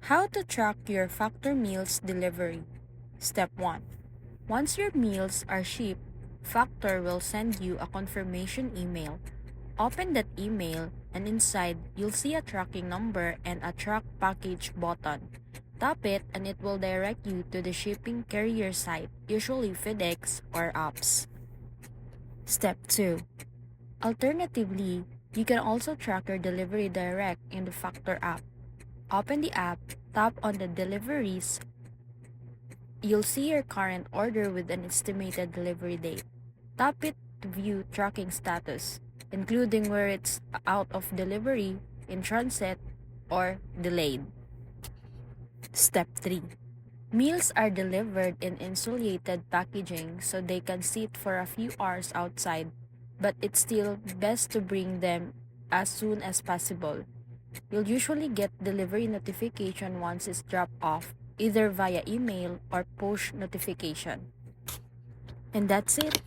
How to track your Factor meals delivery. Step 1. Once your meals are shipped, Factor will send you a confirmation email. Open that email and inside you'll see a tracking number and a track package button. Tap it and it will direct you to the shipping carrier site, usually FedEx or apps. Step 2. Alternatively, you can also track your delivery direct in the Factor app. Open the app, tap on the deliveries. You'll see your current order with an estimated delivery date. Tap it to view tracking status, including where it's out of delivery, in transit, or delayed. Step 3. Meals are delivered in insulated packaging so they can sit for a few hours outside, but it's still best to bring them as soon as possible. You'll usually get delivery notification once it's dropped off, either via email or push notification. And that's it.